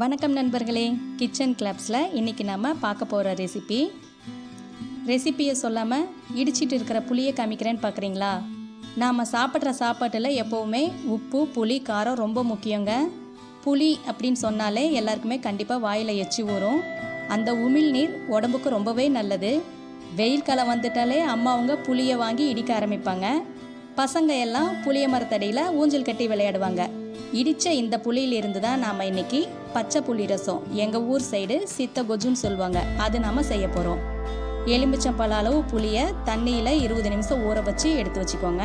வணக்கம் நண்பர்களே, கிச்சன் கிளப்ஸில் இன்றைக்கி நம்ம பார்க்க போகிற ரெசிப்பியை சொல்லாமல் இடிச்சிட்டு இருக்கிற புளியை காமிக்கிறேன்னு பார்க்குறீங்களா? நாம் சாப்பிட்ற சாப்பாட்டில் எப்போவுமே உப்பு, புளி, காரம் ரொம்ப முக்கியங்க. புளி அப்படின்னு சொன்னாலே எல்லாருக்குமே கண்டிப்பாக வாயில் எச்சி ஊறும். அந்த உமிழ்நீர் உடம்புக்கு ரொம்பவே நல்லது. வெயில் காலம் வந்துட்டாலே அம்மாவங்க புளியை வாங்கி இடிக்க ஆரம்பிப்பாங்க. பசங்க எல்லாம் புளிய மரத்தடியில் ஊஞ்சல் கட்டி விளையாடுவாங்க. இடித்த இந்த புளியிலிருந்து தான் நாம் இன்றைக்கி பச்சை புளி ரசம், எங்கள் ஊர் சைடு சித்த கொஜுன்னு சொல்லுவாங்க, அது நாம் செய்ய போகிறோம். எலுமிச்சம்பழ அளவு புளியை தண்ணியில் 20 நிமிஷம் ஊற வச்சு எடுத்து வச்சுக்கோங்க.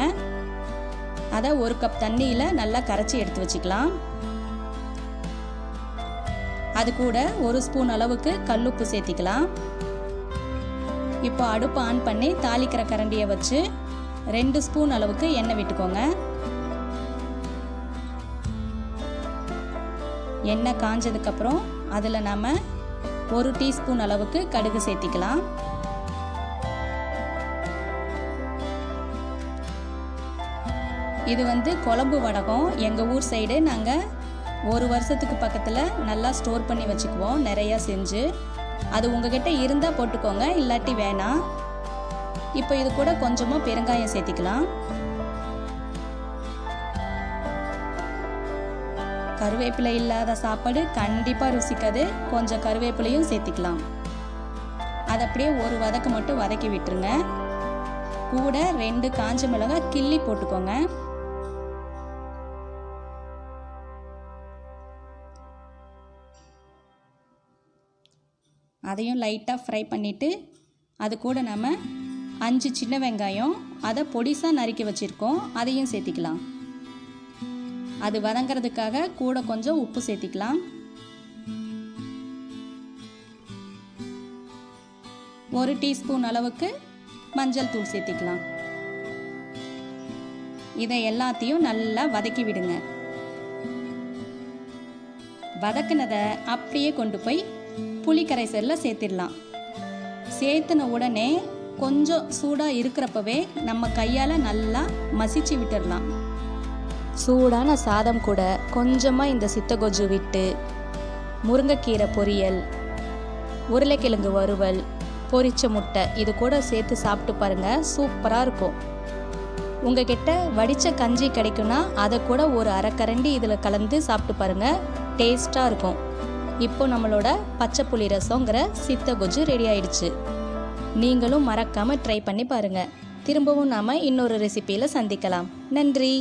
அதை 1 கப் தண்ணியில் நல்லா கரைச்சி எடுத்து வச்சுக்கலாம். அது கூட 1 ஸ்பூன் அளவுக்கு கல்லுப்பு சேர்த்திக்கலாம். இப்போ அடுப்பு ஆன் பண்ணி தாளிக்கிற கரண்டியை வச்சு 2 ஸ்பூன் அளவுக்கு எண்ணெய் விட்டுக்கோங்க. எண்ணெய் காஞ்சதுக்கப்புறம் அதில் நாம் 1 டீஸ்பூன் அளவுக்கு கடுகு சேர்த்திக்கலாம். இது குழம்பு வடகம். எங்கள் ஊர் சைடு நாங்கள் 1 வருஷத்துக்கு பக்கத்தில் நல்லா ஸ்டோர் பண்ணி வச்சுக்குவோம், நிறையா செஞ்சு. அது உங்ககிட்ட இருந்தால் போட்டுக்கோங்க, இல்லாட்டி வேணாம். இப்போ இது கூட கொஞ்சமாக பெருங்காயம் சேர்த்திக்கலாம். கருவேப்பிலை இல்லாத சாப்பாடு கண்டிப்பாக ருசிக்காது. கொஞ்சம் கருவேப்பிலையும் சேர்த்திக்கலாம். அதை அப்படியே ஒரு வதக்கு மட்டும் வதக்கி விட்டுருங்க. கூட 2 காஞ்ச மிளகாய் கிள்ளி போட்டுக்கோங்க. அதையும் லைட்டாக ஃப்ரை பண்ணிவிட்டு அது கூட நம்ம 5 சின்ன வெங்காயம் அதை பொடிசாக நறுக்கி வச்சுருக்கோம், அதையும் சேர்த்திக்கலாம். அது வதங்கிறதுக்காக கூட கொஞ்சம் உப்பு சேர்த்திக்கலாம். 1 டீஸ்பூன் அளவுக்கு மஞ்சள் தூள் சேர்த்திக்கலாம். இதை எல்லாத்தையும் நல்லா வதக்கி விடுங்க. வதக்குனதை அப்படியே கொண்டு போய் புளி கரைசலில் சேர்த்திடலாம். சேர்த்துன உடனே கொஞ்சம் சூடாக இருக்கிறப்பவே நம்ம கையால் நல்லா மசிச்சு விட்டுடலாம். சூடான சாதம் கூட கொஞ்சமாக இந்த சித்தகொஜு விட்டு முருங்கைக்கீரை பொரியல், உருளைக்கிழங்கு வறுவல், பொரிச்ச முட்டை இது கூட சேர்த்து சாப்பிட்டு பாருங்கள், சூப்பராக இருக்கும். உங்ககிட்ட வடித்த கஞ்சி கிடைக்குன்னா அதை கூட ஒரு அரைக்கரண்டி இதில் கலந்து சாப்பிட்டு பாருங்கள், டேஸ்ட்டாக இருக்கும். இப்போ நம்மளோட பச்சை புளி ரசங்கிற சித்தகொஜு ரெடி ஆயிடுச்சு. நீங்களும் மறக்காமல் ட்ரை பண்ணி பாருங்கள். திரும்பவும் நாம் இன்னொரு ரெசிப்பியில் சந்திக்கலாம். நன்றி.